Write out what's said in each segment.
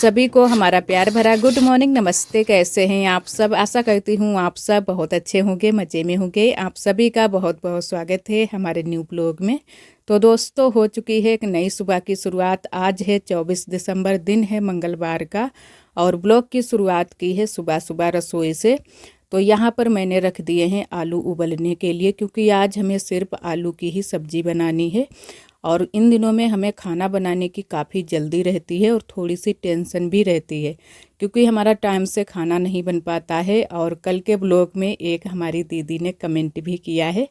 सभी को हमारा प्यार भरा गुड मॉर्निंग, नमस्ते। कैसे हैं आप सब? आशा करती हूँ आप सब बहुत अच्छे होंगे, मज़े में होंगे। आप सभी का बहुत बहुत स्वागत है हमारे न्यू ब्लॉग में। तो दोस्तों, हो चुकी है एक नई सुबह की शुरुआत। आज है 24 दिसंबर, दिन है मंगलवार का, और ब्लॉग की शुरुआत की है सुबह सुबह रसोई से। तो यहाँ पर मैंने रख दिए हैं आलू उबलने के लिए, क्योंकि आज हमें सिर्फ आलू की ही सब्ज़ी बनानी है। और इन दिनों में हमें खाना बनाने की काफ़ी जल्दी रहती है और थोड़ी सी टेंशन भी रहती है, क्योंकि हमारा टाइम से खाना नहीं बन पाता है। और कल के ब्लॉग में एक हमारी दीदी ने कमेंट भी किया है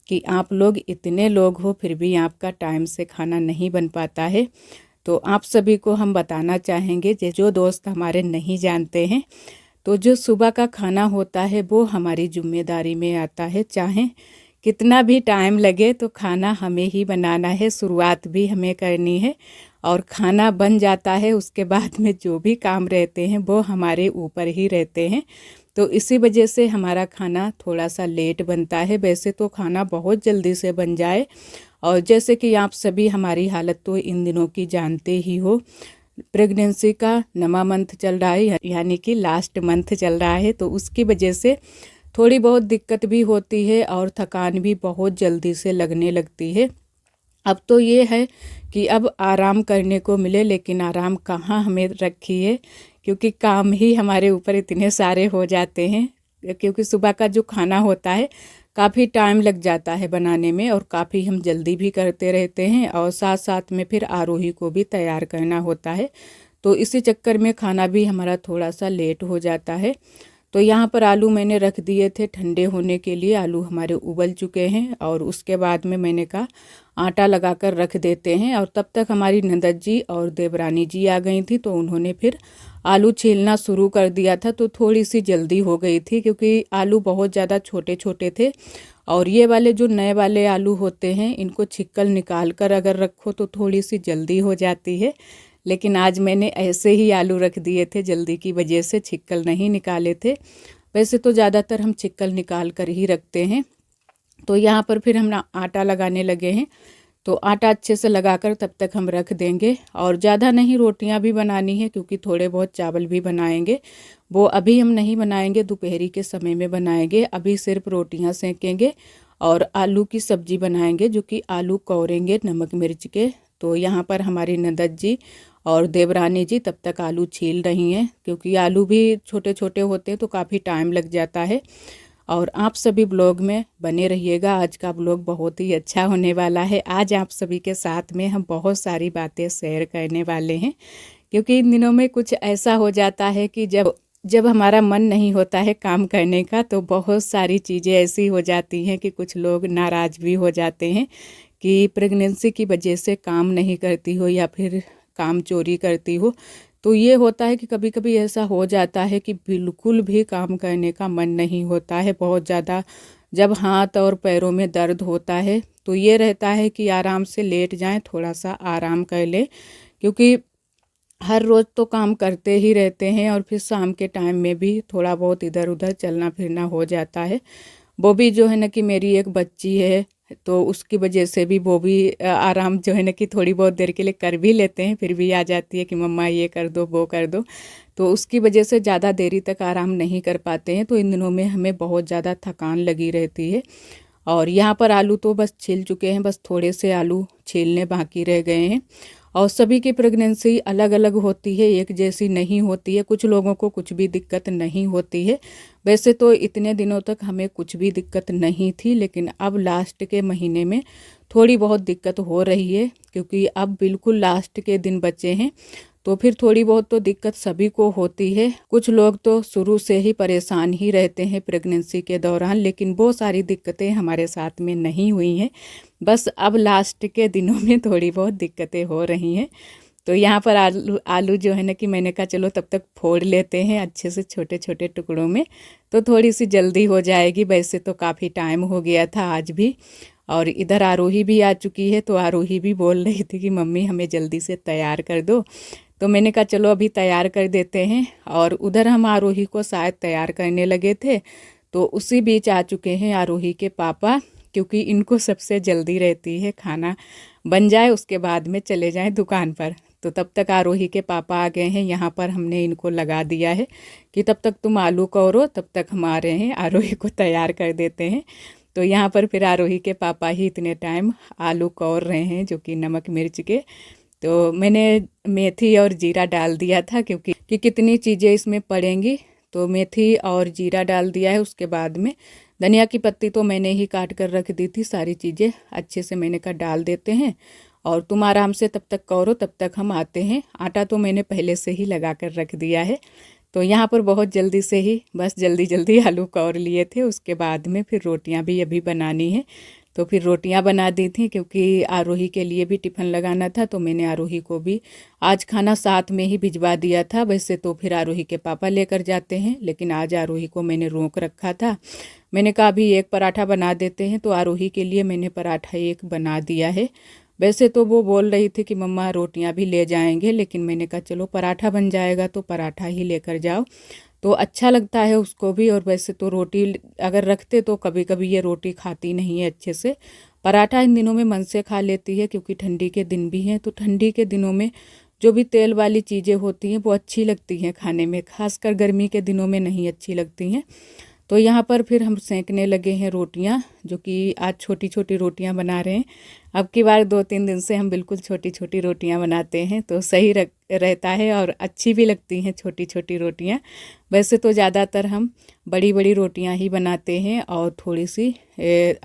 कि आप लोग इतने लोग हो फिर भी आपका टाइम से खाना नहीं बन पाता है। तो आप सभी को हम बताना चाहेंगे, जो दोस्त हमारे नहीं जानते हैं, तो जो सुबह का खाना होता है वो हमारी जिम्मेदारी में आता है। चाहे कितना भी टाइम लगे तो खाना हमें ही बनाना है, शुरुआत भी हमें करनी है। और खाना बन जाता है, उसके बाद में जो भी काम रहते हैं वो हमारे ऊपर ही रहते हैं। तो इसी वजह से हमारा खाना थोड़ा सा लेट बनता है। वैसे तो खाना बहुत जल्दी से बन जाए, और जैसे कि आप सभी हमारी हालत तो इन दिनों की जानते ही हो। प्रेगनेंसी का नवा मंथ चल रहा है, यानी कि लास्ट मंथ चल रहा है। तो उसकी वजह से थोड़ी बहुत दिक्कत भी होती है और थकान भी बहुत जल्दी से लगने लगती है। अब तो ये है कि अब आराम करने को मिले, लेकिन आराम कहाँ हमें रखी है, क्योंकि काम ही हमारे ऊपर इतने सारे हो जाते हैं। क्योंकि सुबह का जो खाना होता है काफ़ी टाइम लग जाता है बनाने में, और काफ़ी हम जल्दी भी करते रहते हैं, और साथ साथ में फिर आरोही को भी तैयार करना होता है। तो इसी चक्कर में खाना भी हमारा थोड़ा सा लेट हो जाता है। तो यहाँ पर आलू मैंने रख दिए थे ठंडे होने के लिए। आलू हमारे उबल चुके हैं, और उसके बाद में मैंने कहा आटा लगाकर रख देते हैं। और तब तक हमारी नंदत जी और देवरानी जी आ गई थी, तो उन्होंने फिर आलू छीलना शुरू कर दिया था। तो थोड़ी सी जल्दी हो गई थी, क्योंकि आलू बहुत ज़्यादा छोटे छोटे थे। और ये वाले जो नए वाले आलू होते हैं, इनको छिक्कल निकाल कर अगर रखो तो थोड़ी सी जल्दी हो जाती है। लेकिन आज मैंने ऐसे ही आलू रख दिए थे, जल्दी की वजह से छिक्कल नहीं निकाले थे। वैसे तो ज़्यादातर हम छिक्कल निकाल कर ही रखते हैं। तो यहाँ पर फिर हम आटा लगाने लगे हैं। तो आटा अच्छे से लगाकर तब तक हम रख देंगे। और ज़्यादा नहीं, रोटियां भी बनानी है, क्योंकि थोड़े बहुत चावल भी बनाएंगे। वो अभी हम नहीं बनाएंगे, दोपहरी के समय में बनाएंगे। अभी सिर्फ रोटियां सेकेंगे और आलू की सब्ज़ी बनाएंगे, जो कि आलू कौरेंगे नमक मिर्च के। तो यहाँ पर हमारी नंदत जी और देवरानी जी तब तक आलू छील रही हैं, क्योंकि आलू भी छोटे छोटे होते हैं तो काफ़ी टाइम लग जाता है। और आप सभी ब्लॉग में बने रहिएगा, आज का ब्लॉग बहुत ही अच्छा होने वाला है। आज आप सभी के साथ में हम बहुत सारी बातें शेयर करने वाले हैं, क्योंकि इन दिनों में कुछ ऐसा हो जाता है कि जब जब हमारा मन नहीं होता है काम करने का, तो बहुत सारी चीज़ें ऐसी हो जाती हैं कि कुछ लोग नाराज़ भी हो जाते हैं कि प्रेगनेंसी की वजह से काम नहीं करती हो या फिर काम चोरी करती हो। तो ये होता है कि कभी कभी ऐसा हो जाता है कि बिल्कुल भी काम करने का मन नहीं होता है बहुत ज़्यादा। जब हाथ और पैरों में दर्द होता है तो ये रहता है कि आराम से लेट जाएं, थोड़ा सा आराम कर लें, क्योंकि हर रोज़ तो काम करते ही रहते हैं। और फिर शाम के टाइम में भी थोड़ा बहुत इधर उधर चलना फिरना हो जाता है। वो भी जो है ना कि मेरी एक बच्ची है, तो उसकी वजह से भी वो भी आराम जो है ना कि थोड़ी बहुत देर के लिए कर भी लेते हैं, फिर भी आ जाती है कि मम्मा ये कर दो वो कर दो। तो उसकी वजह से ज़्यादा देरी तक आराम नहीं कर पाते हैं। तो इन दिनों में हमें बहुत ज़्यादा थकान लगी रहती है। और यहाँ पर आलू तो बस छिल चुके हैं, बस थोड़े से आलू छीलने बाकी रह गए हैं। और सभी की प्रेगनेंसी अलग अलग होती है, एक जैसी नहीं होती है। कुछ लोगों को कुछ भी दिक्कत नहीं होती है। वैसे तो इतने दिनों तक हमें कुछ भी दिक्कत नहीं थी, लेकिन अब लास्ट के महीने में थोड़ी बहुत दिक्कत हो रही है, क्योंकि अब बिल्कुल लास्ट के दिन बचे हैं। तो फिर थोड़ी बहुत तो दिक्कत सभी को होती है। कुछ लोग तो शुरू से ही परेशान ही रहते हैं प्रेगनेंसी के दौरान, लेकिन वो सारी दिक्कतें हमारे साथ में नहीं हुई हैं। बस अब लास्ट के दिनों में थोड़ी बहुत दिक्कतें हो रही हैं। तो यहाँ पर आलू आलू जो है ना कि मैंने कहा चलो तब तक फोड़ लेते हैं अच्छे से छोटे छोटे टुकड़ों में, तो थोड़ी सी जल्दी हो जाएगी। वैसे तो काफ़ी टाइम हो गया था आज भी। और इधर आरोही भी आ चुकी है, तो आरोही भी बोल रही थी कि मम्मी हमें जल्दी से तैयार कर दो। तो मैंने कहा चलो अभी तैयार कर देते हैं। और उधर हम आरोही को शायद तैयार करने लगे थे, तो उसी बीच आ चुके हैं आरोही के पापा, क्योंकि इनको सबसे जल्दी रहती है खाना बन जाए उसके बाद में चले जाएं दुकान पर। तो तब तक आरोही के पापा आ गए हैं। यहाँ पर हमने इनको लगा दिया है कि तब तक तुम आलू कौरो, तब तक हम आ रहे हैं, आरोही को तैयार कर देते हैं। तो यहाँ पर फिर आरोही के पापा ही इतने टाइम आलू कौर रहे हैं, जो कि नमक मिर्च के। तो मैंने मेथी और जीरा डाल दिया था क्योंकि कितनी चीज़ें इसमें पड़ेंगी, तो मेथी और जीरा डाल दिया है। उसके बाद में धनिया की पत्ती तो मैंने ही काट कर रख दी थी, सारी चीज़ें अच्छे से मैंने कहा डाल देते हैं और तुम आराम से तब तक करो, तब तक हम आते हैं। आटा तो मैंने पहले से ही लगा कर रख दिया है। तो यहाँ पर बहुत जल्दी से ही बस जल्दी जल्दी आलू कौर लिए थे। उसके बाद में फिर रोटियाँ भी अभी बनानी है, तो फिर रोटियां बना दी थी क्योंकि आरोही के लिए भी टिफ़िन लगाना था। तो मैंने आरोही को भी आज खाना साथ में ही भिजवा दिया था। वैसे तो फिर आरोही के पापा लेकर जाते हैं, लेकिन आज आरोही को मैंने रोक रखा था। मैंने कहा अभी एक पराठा बना देते हैं, तो आरोही के लिए मैंने पराठा एक बना दिया है। वैसे तो वो बोल रही थी कि मम्मा रोटियां भी ले जाएंगे, लेकिन मैंने कहा चलो पराठा बन जाएगा तो पराठा ही लेकर जाओ, तो अच्छा लगता है उसको भी। और वैसे तो रोटी अगर रखते तो कभी कभी ये रोटी खाती नहीं है अच्छे से। पराठा इन दिनों में मन से खा लेती है क्योंकि ठंडी के दिन भी हैं, तो ठंडी के दिनों में जो भी तेल वाली चीज़ें होती हैं वो अच्छी लगती हैं खाने में, खासकर गर्मी के दिनों में नहीं अच्छी लगती हैं। तो यहाँ पर फिर हम सेंकने लगे हैं रोटियाँ, जो कि आज छोटी छोटी रोटियाँ बना रहे हैं। अब की बार 2-3 दिन से हम बिल्कुल छोटी छोटी रोटियाँ बनाते हैं, तो सही रहता है और अच्छी भी लगती हैं छोटी छोटी रोटियाँ। वैसे तो ज़्यादातर हम बड़ी बड़ी रोटियाँ ही बनाते हैं और थोड़ी सी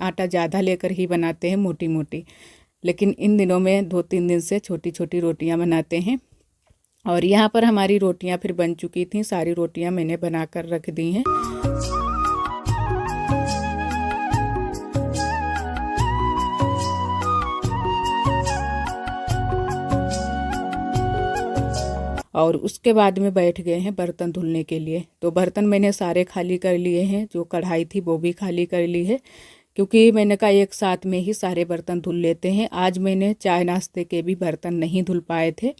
आटा ज़्यादा लेकर ही बनाते हैं, मोटी मोटी। लेकिन इन दिनों में 2-3 दिन से छोटी छोटी रोटियाँ बनाते हैं। और यहाँ पर हमारी रोटियाँ फिर बन चुकी थी, सारी रोटियाँ मैंने बना कर रख दी हैं। और उसके बाद में बैठ गए हैं बर्तन धुलने के लिए। तो बर्तन मैंने सारे खाली कर लिए हैं, जो कढ़ाई थी वो भी खाली कर ली है, क्योंकि मैंने कहा एक साथ में ही सारे बर्तन धुल लेते हैं। आज मैंने चाय नाश्ते के भी बर्तन नहीं धुल पाए थे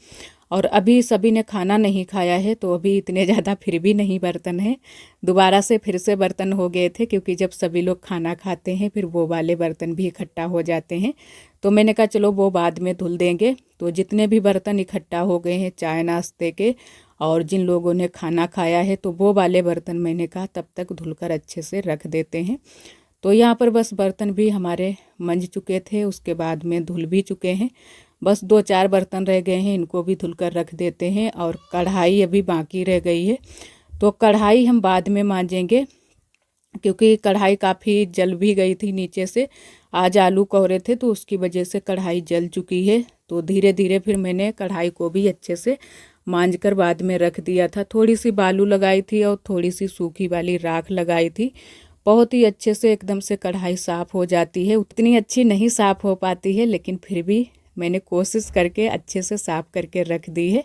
और अभी सभी ने खाना नहीं खाया है, तो अभी इतने ज़्यादा फिर भी नहीं बर्तन हैं। दोबारा से फिर से बर्तन हो गए थे, क्योंकि जब सभी लोग खाना खाते हैं फिर वो वाले बर्तन भी इकट्ठा हो जाते हैं। तो मैंने कहा चलो वो बाद में धुल देंगे। तो जितने भी बर्तन इकट्ठा हो गए हैं चाय नाश्ते के और जिन लोगों ने खाना खाया है, तो वो वाले बर्तन मैंने कहा तब तक धुलकर अच्छे से रख देते हैं। तो यहाँ पर बस बर्तन भी हमारे मंज चुके थे, उसके बाद में धुल भी चुके हैं। बस 2-4 बर्तन रह गए हैं, इनको भी धुलकर रख देते हैं। और कढ़ाई अभी बाकी रह गई है, तो कढ़ाई हम बाद में मांजेंगे, क्योंकि कढ़ाई काफ़ी जल भी गई थी नीचे से। आज आलू कौरे थे तो उसकी वजह से कढ़ाई जल चुकी है। तो धीरे धीरे फिर मैंने कढ़ाई को भी अच्छे से मांज कर बाद में रख दिया था। थोड़ी सी बालू लगाई थी और थोड़ी सी सूखी वाली राख लगाई थी। बहुत ही अच्छे से एकदम से कढ़ाई साफ़ हो जाती है। उतनी अच्छी नहीं साफ़ हो पाती है, लेकिन फिर भी मैंने कोशिश करके अच्छे से साफ़ करके रख दी है।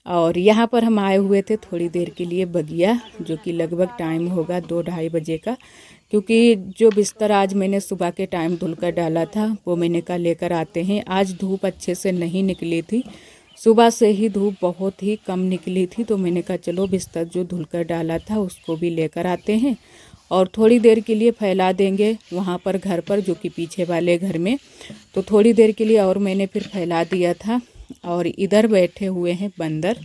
और यहाँ पर हम आए हुए थे थोड़ी देर के लिए बगिया, जो कि लगभग टाइम होगा 2-2:30 बजे का, क्योंकि जो बिस्तर आज मैंने सुबह के टाइम धुलकर डाला था वो मैंने कहा लेकर आते हैं। आज धूप अच्छे से नहीं निकली थी, सुबह से ही धूप बहुत ही कम निकली थी, तो मैंने कहा चलो बिस्तर जो धुलकर डाला था उसको भी लेकर आते हैं और थोड़ी देर के लिए फैला देंगे वहाँ पर घर पर, जो कि पीछे वाले घर में। तो थोड़ी देर के लिए और मैंने फिर फैला दिया था। और इधर बैठे हुए हैं बंदर,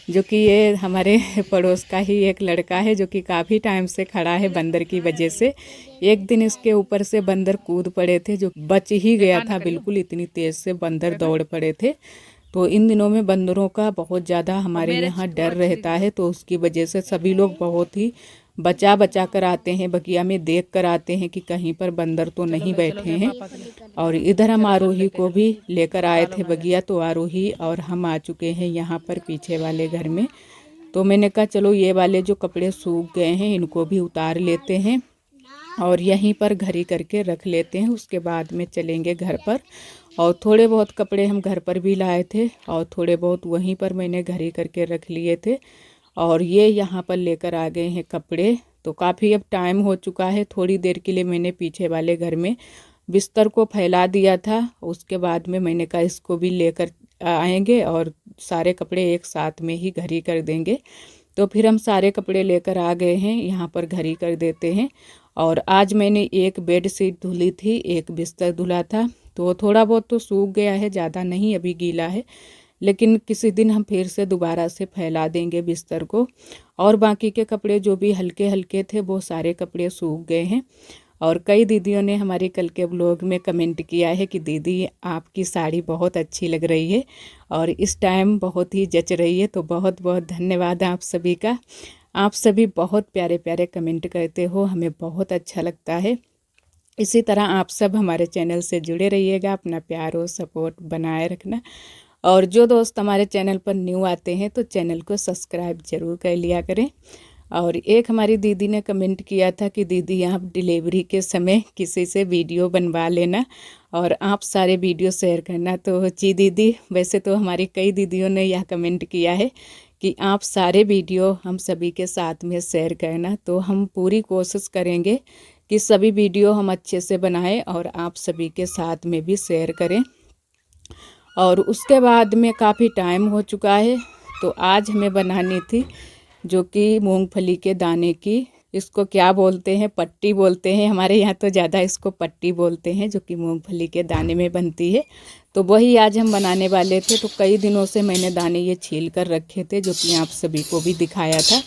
जो कि ये हमारे पड़ोस का ही एक लड़का है, जो कि काफ़ी टाइम से खड़ा है बंदर की वजह से। एक दिन इसके ऊपर से बंदर कूद पड़े थे, जो बच ही गया था बिल्कुल, इतनी तेज़ से बंदर दौड़ पड़े थे। तो इन दिनों में बंदरों का बहुत ज़्यादा हमारे यहाँ डर रहता है, तो उसकी वजह से सभी लोग बहुत ही बचा बचा कर आते हैं, बगिया में देख कर आते हैं कि कहीं पर बंदर तो नहीं बैठे हैं। और इधर हम आरोही को भी लेकर आए थे बगिया, तो आरोही और हम आ चुके हैं यहाँ पर पीछे वाले घर में। तो मैंने कहा चलो ये वाले जो कपड़े सूख गए हैं इनको भी उतार लेते हैं और यहीं पर घड़ी करके रख लेते हैं, उसके बाद में चलेंगे घर पर। और थोड़े बहुत कपड़े हम घर पर भी लाए थे और थोड़े बहुत वहीं पर मैंने घड़ी करके रख लिए थे। और ये यहाँ पर लेकर आ गए हैं कपड़े। तो काफ़ी अब टाइम हो चुका है, थोड़ी देर के लिए मैंने पीछे वाले घर में बिस्तर को फैला दिया था, उसके बाद में मैंने कहा इसको भी लेकर आएंगे और सारे कपड़े एक साथ में ही घड़ी कर देंगे। तो फिर हम सारे कपड़े लेकर आ गए हैं, यहाँ पर घड़ी कर देते हैं। और आज मैंने एक बेड शीट धुली थी, एक बिस्तर धुला था, तो थोड़ा बहुत तो सूख गया है, ज़्यादा नहीं अभी गीला है, लेकिन किसी दिन हम फिर से दोबारा से फैला देंगे बिस्तर को। और बाकी के कपड़े जो भी हल्के हल्के थे वो सारे कपड़े सूख गए हैं। और कई दीदियों ने हमारी कल के ब्लॉग में कमेंट किया है कि दीदी आपकी साड़ी बहुत अच्छी लग रही है और इस टाइम बहुत ही जच रही है। तो बहुत बहुत धन्यवाद आप सभी का। आप सभी बहुत प्यारे प्यारे कमेंट करते हो, हमें बहुत अच्छा लगता है। इसी तरह आप सब हमारे चैनल से जुड़े रहिएगा, अपना प्यार और सपोर्ट बनाए रखना। और जो दोस्त हमारे चैनल पर न्यू आते हैं तो चैनल को सब्सक्राइब ज़रूर कर लिया करें। और एक हमारी दीदी ने कमेंट किया था कि दीदी आप डिलीवरी के समय किसी से वीडियो बनवा लेना और आप सारे वीडियो शेयर करना। तो जी दीदी, वैसे तो हमारी कई दीदियों ने यह कमेंट किया है कि आप सारे वीडियो हम सभी के साथ में शेयर करना। तो हम पूरी कोशिश करेंगे कि सभी वीडियो हम अच्छे से बनाएं और आप सभी के साथ में भी शेयर करें। और उसके बाद में काफ़ी टाइम हो चुका है, तो आज हमें बनानी थी जो कि मूंगफली के दाने की, इसको क्या बोलते हैं, पट्टी बोलते हैं, हमारे यहाँ तो ज़्यादा इसको पट्टी बोलते हैं, जो कि मूंगफली के दाने में बनती है। तो वही आज हम बनाने वाले थे। तो कई दिनों से मैंने दाने ये छील कर रखे थे, जो कि आप सभी को भी दिखाया था।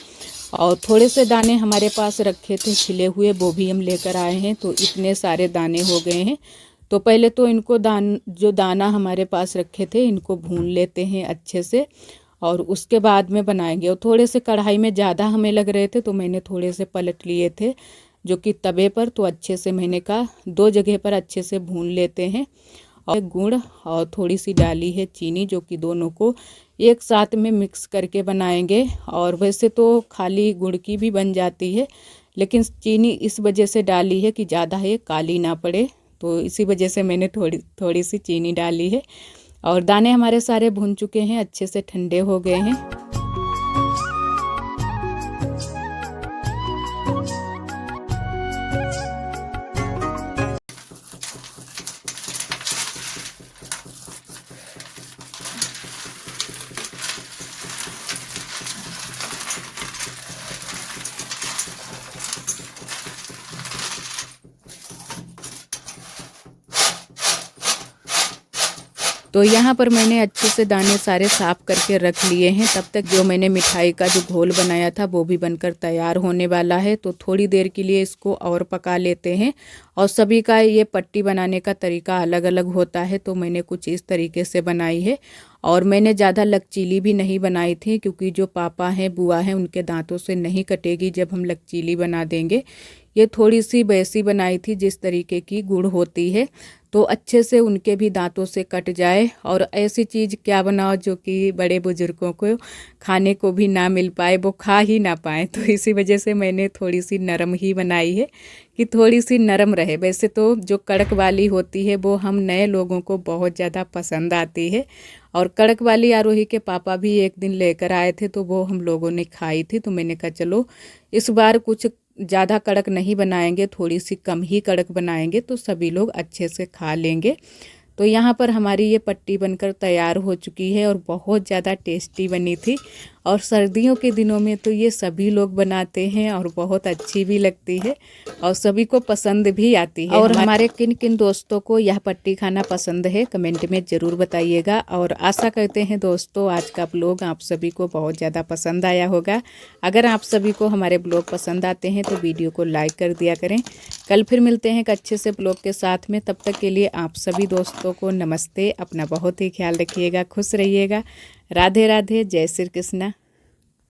और थोड़े से दाने हमारे पास रखे थे छिले हुए, वो भी हम लेकर आए हैं। तो इतने सारे दाने हो गए हैं। तो पहले तो इनको जो दाना हमारे पास रखे थे इनको भून लेते हैं अच्छे से और उसके बाद में बनाएंगे। और थोड़े से कढ़ाई में ज़्यादा हमें लग रहे थे तो मैंने थोड़े से पलट लिए थे जो कि तवे पर। तो अच्छे से मैंने कहा 2 जगह पर अच्छे से भून लेते हैं। और गुड़ और थोड़ी सी डाली है चीनी, जो कि दोनों को एक साथ में मिक्स करके बनाएंगे। और वैसे तो खाली गुड़ की भी बन जाती है, लेकिन चीनी इस वजह से डाली है कि ज़्यादा ये काली ना पड़े, तो इसी वजह से मैंने थोड़ी सी चीनी डाली है। और दाने हमारे सारे भुन चुके हैं, अच्छे से ठंडे हो गए हैं। तो यहाँ पर मैंने अच्छे से दाने सारे साफ़ करके रख लिए हैं। तब तक जो मैंने मिठाई का जो घोल बनाया था वो भी बनकर तैयार होने वाला है। तो थोड़ी देर के लिए इसको और पका लेते हैं। और सभी का ये पट्टी बनाने का तरीका अलग अलग होता है, तो मैंने कुछ इस तरीके से बनाई है। और मैंने ज़्यादा लचीली भी नहीं बनाई थी, क्योंकि जो पापा हैं बुआ हैं उनके दांतों से नहीं कटेगी जब हम लचीली बना देंगे। ये थोड़ी सी वैसी बनाई थी जिस तरीके की गुड़ होती है, तो अच्छे से उनके भी दांतों से कट जाए। और ऐसी चीज़ क्या बनाओ जो कि बड़े बुजुर्गों को खाने को भी ना मिल पाए, वो खा ही ना पाए। तो इसी वजह से मैंने थोड़ी सी नरम ही बनाई है कि थोड़ी सी नरम रहे। वैसे तो जो कड़क वाली होती है वो हम नए लोगों को बहुत ज़्यादा पसंद आती है। और कड़क वाली आरोही के पापा भी एक दिन लेकर आए थे, तो वो हम लोगों ने खाई थी। तो मैंने कहा चलो इस बार कुछ ज़्यादा कड़क नहीं बनाएंगे, थोड़ी सी कम ही कड़क बनाएंगे तो सभी लोग अच्छे से खा लेंगे। तो यहाँ पर हमारी ये पट्टी बनकर तैयार हो चुकी है और बहुत ज़्यादा टेस्टी बनी थी। और सर्दियों के दिनों में तो ये सभी लोग बनाते हैं और बहुत अच्छी भी लगती है और सभी को पसंद भी आती है। और हमारे किन किन दोस्तों को यह पट्टी खाना पसंद है कमेंट में ज़रूर बताइएगा। और आशा करते हैं दोस्तों आज का ब्लॉग आप सभी को बहुत ज़्यादा पसंद आया होगा। अगर आप सभी को हमारे ब्लॉग पसंद आते हैं तो वीडियो को लाइक कर दिया करें। कल फिर मिलते हैं एक अच्छे से ब्लॉग के साथ में। तब तक के लिए आप सभी दोस्तों को नमस्ते। अपना बहुत ही ख्याल रखिएगा, खुश रहिएगा। राधे राधे, जय श्री कृष्णा।